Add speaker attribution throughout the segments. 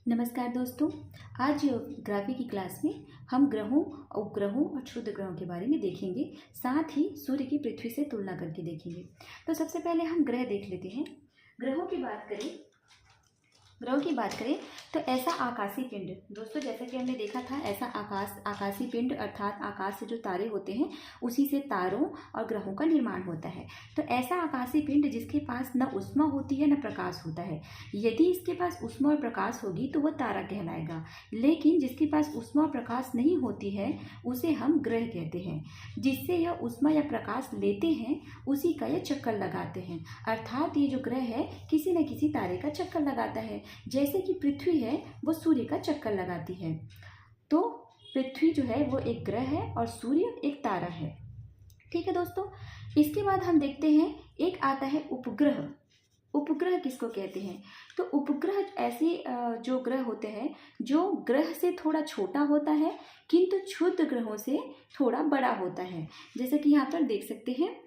Speaker 1: नमस्कार दोस्तों। आज जियोग्राफी की क्लास में हम ग्रहों, उपग्रहों और क्षुद्र ग्रहों के बारे में देखेंगे। साथ ही सूर्य की पृथ्वी से तुलना करके देखेंगे। तो सबसे पहले हम ग्रह देख लेते हैं। ग्रहों की बात करें ग्रहों की बात करें तो ऐसा आकाशीय पिंड, दोस्तों जैसा कि हमने देखा था, ऐसा आकाशीय पिंड अर्थात आकाश से जो तारे होते हैं उसी से तारों और ग्रहों का निर्माण होता है। तो ऐसा आकाशीय पिंड जिसके पास न ऊष्मा होती है न प्रकाश होता है। यदि इसके पास ऊष्मा और प्रकाश होगी तो वह तारा कहलाएगा, लेकिन जिसके पास ऊष्मा और प्रकाश नहीं होती है उसे हम ग्रह कहते हैं। जिससे यह ऊष्मा या प्रकाश लेते हैं उसी का यह चक्कर लगाते हैं, अर्थात ये जो ग्रह है किसी न किसी तारे का चक्कर लगाता है। जैसे कि पृथ्वी है वो सूर्य का चक्कर लगाती है। तो पृथ्वी जो है वो एक ग्रह है और सूर्य एक तारा है। ठीक है दोस्तों, इसके बाद हम देखते हैं एक आता है उपग्रह। उपग्रह किसको कहते हैं? तो उपग्रह ऐसे जो ग्रह होते हैं जो ग्रह से थोड़ा छोटा होता है किंतु क्षुद्र ग्रहों से थोड़ा बड़ा होता है। जैसे कि यहाँ पर देख सकते हैं,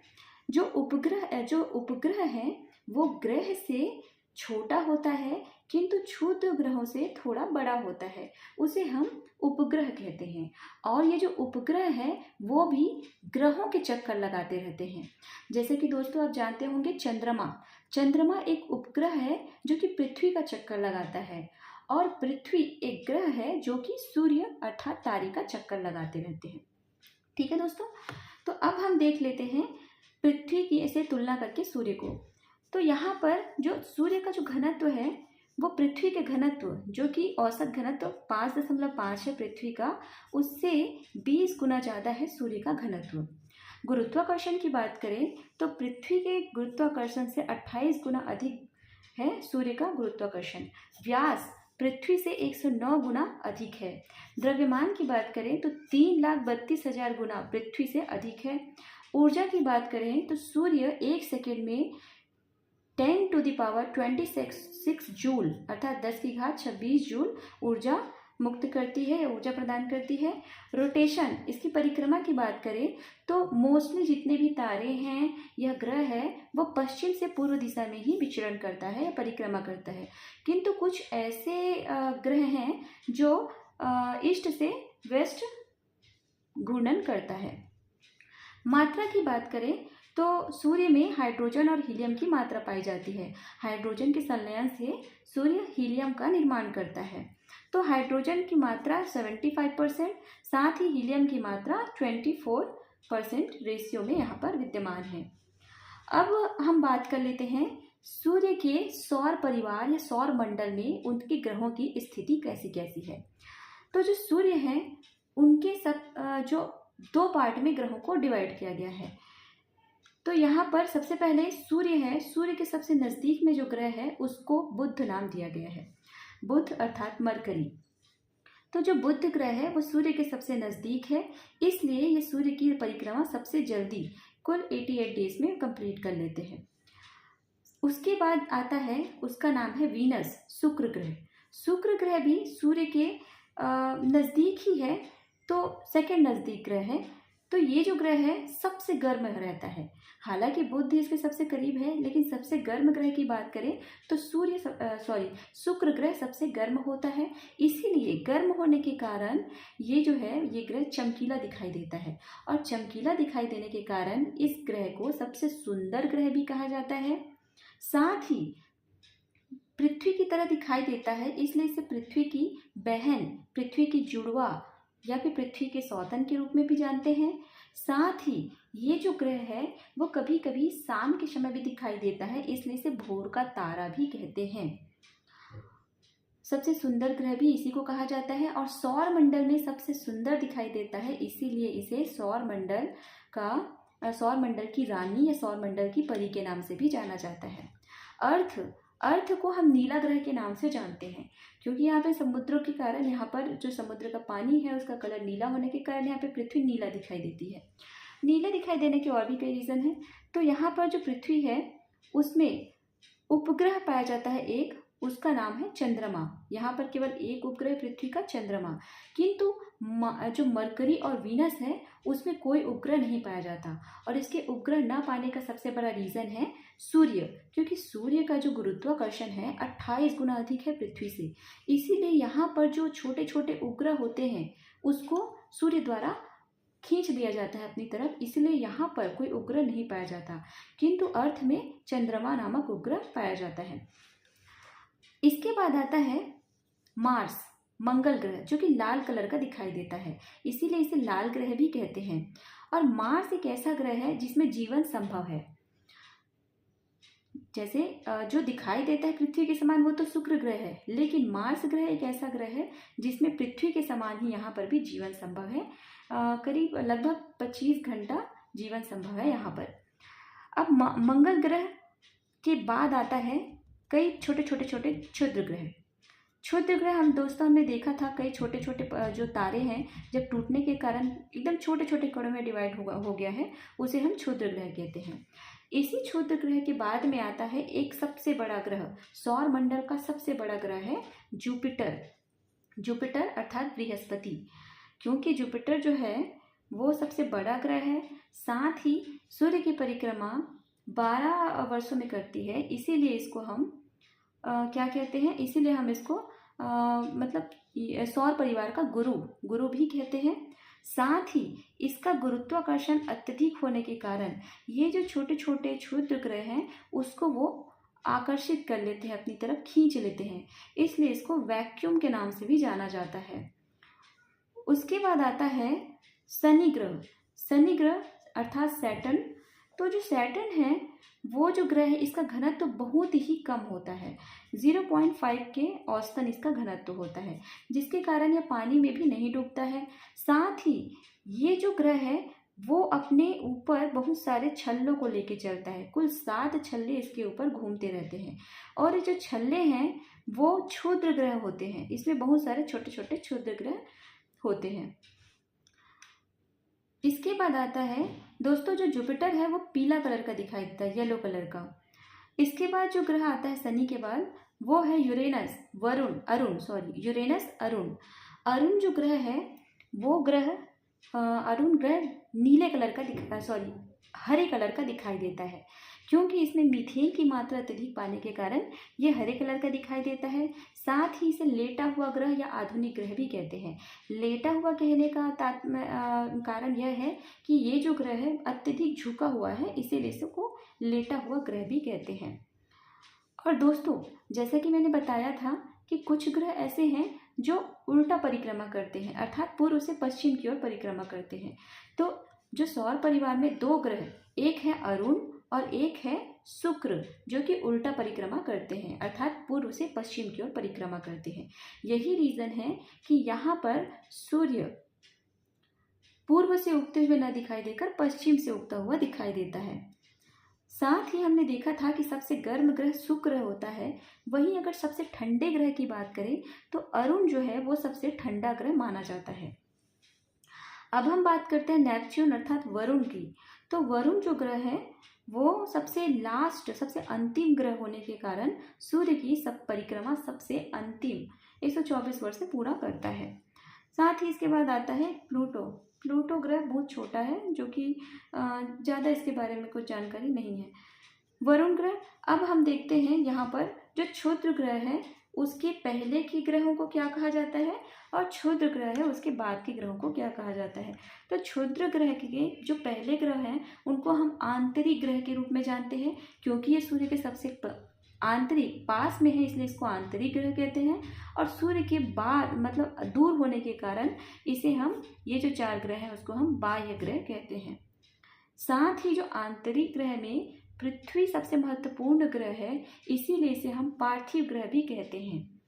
Speaker 1: जो उपग्रह है वो ग्रह से छोटा होता है किंतु क्षुद्र ग्रहों से थोड़ा बड़ा होता है, उसे हम उपग्रह कहते हैं। और ये जो उपग्रह है वो भी ग्रहों के चक्कर लगाते रहते हैं। जैसे कि दोस्तों आप जानते होंगे चंद्रमा एक उपग्रह है जो कि पृथ्वी का चक्कर लगाता है, और पृथ्वी एक ग्रह है जो कि सूर्य अर्थात तारे का चक्कर लगाते रहते हैं। ठीक है दोस्तों, तो अब हम देख लेते हैं पृथ्वी की ऐसे तुलना करके सूर्य को। तो यहाँ पर जो सूर्य का जो घनत्व है वो पृथ्वी के घनत्व, जो कि औसत घनत्व 5.5 है पृथ्वी का, उससे 20 गुना ज़्यादा है सूर्य का घनत्व। गुरुत्वाकर्षण की बात करें तो पृथ्वी के गुरुत्वाकर्षण से 28 गुना अधिक है सूर्य का गुरुत्वाकर्षण। व्यास पृथ्वी से 109 गुना अधिक है। द्रव्यमान की बात करें तो 3,32,000 गुना पृथ्वी से अधिक है। ऊर्जा की बात करें तो सूर्य 1 सेकेंड में 10⁻26 जूल अर्थात 10⁻26 जूल ऊर्जा मुक्त करती है या ऊर्जा प्रदान करती है। रोटेशन, इसकी परिक्रमा की बात करें तो मोस्टली जितने भी तारे हैं यह ग्रह है वो पश्चिम से पूर्व दिशा में ही विचरण करता है या परिक्रमा करता है, किंतु कुछ ऐसे ग्रह हैं जो ईस्ट से वेस्ट घूर्णन करता है। मात्रा की बात करें तो सूर्य में हाइड्रोजन और हीलियम की मात्रा पाई जाती है। हाइड्रोजन के संलयन से सूर्य हीलियम का निर्माण करता है। तो हाइड्रोजन की मात्रा 75%, साथ ही हीलियम की मात्रा 24% रेशियो में यहाँ पर विद्यमान है। अब हम बात कर लेते हैं सूर्य के सौर परिवार या सौर मंडल में उनके ग्रहों की स्थिति कैसी कैसी है। तो जो सूर्य है उनके जो 2 पार्ट में ग्रहों को डिवाइड किया गया है। तो यहाँ पर सबसे पहले सूर्य है, सूर्य के सबसे नज़दीक में जो ग्रह है उसको बुध नाम दिया गया है। बुध अर्थात मरकरी। तो जो बुध ग्रह है वो सूर्य के सबसे नज़दीक है, इसलिए ये सूर्य की परिक्रमा सबसे जल्दी कुल 88 डेज में कंप्लीट कर लेते हैं। उसके बाद आता है, उसका नाम है वीनस, शुक्र ग्रह। शुक्र ग्रह भी सूर्य के नज़दीक ही है, तो सेकंड नज़दीक ग्रह है। तो ये जो ग्रह है सबसे गर्म रहता है। हालांकि बुध इसके सबसे करीब है, लेकिन सबसे गर्म ग्रह की बात करें तो शुक्र ग्रह सबसे गर्म होता है। इसीलिए गर्म होने के कारण ये जो है ये ग्रह चमकीला दिखाई देता है, और चमकीला दिखाई देने के कारण इस ग्रह को सबसे सुंदर ग्रह भी कहा जाता है। साथ ही पृथ्वी की तरह दिखाई देता है, इसलिए इसे पृथ्वी की बहन, पृथ्वी की जुड़वा या फिर पृथ्वी के सौतन के रूप में भी जानते हैं। साथ ही ये जो ग्रह है वो कभी कभी शाम के समय भी दिखाई देता है, इसलिए इसे भोर का तारा भी कहते हैं। सबसे सुंदर ग्रह भी इसी को कहा जाता है, और सौर मंडल में सबसे सुंदर दिखाई देता है, इसीलिए इसे सौर मंडल की रानी या सौर मंडल की परी के नाम से भी जाना जाता है। अर्थ को हम नीला ग्रह के नाम से जानते हैं, क्योंकि यहाँ पे समुद्रों के कारण, यहाँ पर जो समुद्र का पानी है उसका कलर नीला होने के कारण यहाँ पे पृथ्वी नीला दिखाई देती है। नीला दिखाई देने के और भी कई रीज़न हैं। तो यहाँ पर जो पृथ्वी है उसमें उपग्रह पाया जाता है एक, उसका नाम है चंद्रमा। यहाँ पर केवल एक उपग्रह पृथ्वी का, चंद्रमा। किंतु जो मरकरी और वीनस है उसमें कोई उपग्रह नहीं पाया जाता, और इसके उपग्रह न पाने का सबसे बड़ा रीज़न है सूर्य, क्योंकि सूर्य का जो गुरुत्वाकर्षण है 28 गुना अधिक है पृथ्वी से, इसीलिए यहाँ पर जो छोटे छोटे उपग्रह होते हैं उसको सूर्य द्वारा खींच दिया जाता है अपनी तरफ, इसलिए यहाँ पर कोई उपग्रह नहीं पाया जाता, किंतु अर्थ में चंद्रमा नामक उपग्रह पाया जाता है। इसके बाद आता है मार्स, मंगल ग्रह, जो कि लाल कलर का दिखाई देता है, इसीलिए इसे लाल ग्रह भी कहते हैं। और मार्स एक ऐसा ग्रह है जिसमें जीवन संभव है। जैसे जो दिखाई देता है पृथ्वी के समान वो तो शुक्र ग्रह है, लेकिन मार्स ग्रह एक ऐसा ग्रह है जिसमें पृथ्वी के समान ही यहाँ पर भी जीवन संभव है। करीब लगभग 25 घंटा जीवन संभव है यहाँ पर। अब मंगल ग्रह के बाद आता है कई छोटे छोटे क्षुद्र ग्रह। क्षुद्र ग्रह हमने देखा था, कई छोटे छोटे जो तारे हैं जब टूटने के कारण एकदम छोटे छोटे कणों में डिवाइड हो गया है, उसे हम क्षुद्र ग्रह कहते हैं। इसी क्षुद्र ग्रह के बाद में आता है एक सबसे बड़ा ग्रह, सौर मंडल का सबसे बड़ा ग्रह है जुपिटर। जुपिटर अर्थात बृहस्पति, क्योंकि जुपिटर जो है वो सबसे बड़ा ग्रह है, साथ ही सूर्य की परिक्रमा 12 वर्षों में करती है, इसीलिए इसको हम क्या कहते हैं, इसीलिए हम इसको मतलब सौर परिवार का गुरु भी कहते हैं। साथ ही इसका गुरुत्वाकर्षण अत्यधिक होने के कारण ये जो छोटे छोटे क्षुद्र ग्रह हैं उसको वो आकर्षित कर लेते हैं, अपनी तरफ खींच लेते हैं, इसलिए इसको वैक्यूम के नाम से भी जाना जाता है। उसके बाद आता है शनि ग्रह। शनि ग्रह अर्थात सैटर्न। तो जो सैटर्न है वो जो ग्रह है इसका घनत्व तो बहुत ही कम होता है, 0.5 के औसतन इसका घनत्व होता है, जिसके कारण यह पानी में भी नहीं डूबता है। साथ ही ये जो ग्रह है वो अपने ऊपर बहुत सारे छल्लों को लेके चलता है, कुल 7 छल्ले इसके ऊपर घूमते रहते हैं, और ये जो छल्ले हैं वो क्षुद्र ग्रह होते हैं, इसमें बहुत सारे छोटे छोटे क्षुद्र ग्रह होते हैं। इसके बाद आता है दोस्तों जो जुपिटर है वो पीला कलर का दिखाई देता है, येलो कलर का। इसके बाद जो ग्रह आता है शनि के बाद वो है यूरेनस, यूरेनस अरुण। अरुण जो ग्रह है वो ग्रह अरुण ग्रह नीले कलर का हरे कलर का दिखाई देता है, क्योंकि इसमें मीथेन की मात्रा अत्यधिक पाने के कारण ये हरे कलर का दिखाई देता है। साथ ही इसे लेटा हुआ ग्रह या आधुनिक ग्रह भी कहते हैं। लेटा हुआ कहने का कारण यह है कि ये जो ग्रह है अत्यधिक झुका हुआ है, इसीलिए इसको लेटा हुआ ग्रह भी कहते हैं। और दोस्तों जैसा कि मैंने बताया था कि कुछ ग्रह ऐसे हैं जो उल्टा परिक्रमा करते हैं, अर्थात पूर्व से पश्चिम की ओर परिक्रमा करते हैं। तो जो सौर परिवार में 2 ग्रह, एक है अरुण और एक है शुक्र, जो कि उल्टा परिक्रमा करते हैं, अर्थात पूर्व से पश्चिम की ओर परिक्रमा करते हैं। यही रीज़न है कि यहाँ पर सूर्य पूर्व से उगते हुए न दिखाई देकर पश्चिम से उगता हुआ दिखाई देता है। साथ ही हमने देखा था कि सबसे गर्म ग्रह शुक्र होता है, वहीं अगर सबसे ठंडे ग्रह की बात करें तो अरुण जो है वो सबसे ठंडा ग्रह माना जाता है। अब हम बात करते हैं नेपच्यून अर्थात वरुण की। तो वरुण जो ग्रह है वो सबसे अंतिम ग्रह होने के कारण सूर्य की परिक्रमा सबसे अंतिम 124 वर्ष से पूरा करता है। साथ ही इसके बाद आता है प्लूटो। प्लूटो ग्रह बहुत छोटा है, जो कि ज़्यादा इसके बारे में कुछ जानकारी नहीं है। वरुण ग्रह, अब हम देखते हैं यहाँ पर जो क्षुद्र ग्रह है उसके पहले के ग्रहों को क्या कहा जाता है और क्षुद्र ग्रह है उसके बाद के ग्रहों को क्या कहा जाता है। तो क्षुद्र ग्रह के जो पहले ग्रह हैं उनको हम आंतरिक ग्रह के रूप में जानते हैं, क्योंकि ये सूर्य के सबसे आंतरिक पास में है, इसलिए इसको आंतरिक ग्रह कहते हैं। और सूर्य के बाद मतलब दूर होने के कारण इसे हम ये जो 4 ग्रह हैं उसको हम बाह्य ग्रह कहते हैं। साथ ही जो आंतरिक ग्रह में पृथ्वी सबसे महत्वपूर्ण ग्रह है, इसीलिए इसे हम पार्थिव ग्रह भी कहते हैं।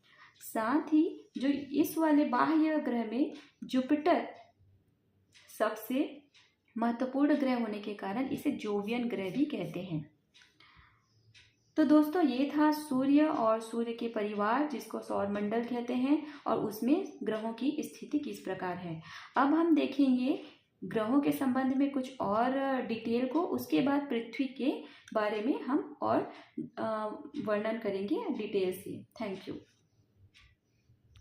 Speaker 1: साथ ही जो इस वाले बाह्य ग्रह में जुपिटर सबसे महत्वपूर्ण ग्रह होने के कारण इसे जोवियन ग्रह भी कहते हैं। तो दोस्तों ये था सूर्य और सूर्य के परिवार, जिसको सौर मंडल कहते हैं, और उसमें ग्रहों की स्थिति किस प्रकार है। अब हम देखेंगे ग्रहों के संबंध में कुछ और डिटेल को, उसके बाद पृथ्वी के बारे में हम और वर्णन करेंगे डिटेल से। Thank you.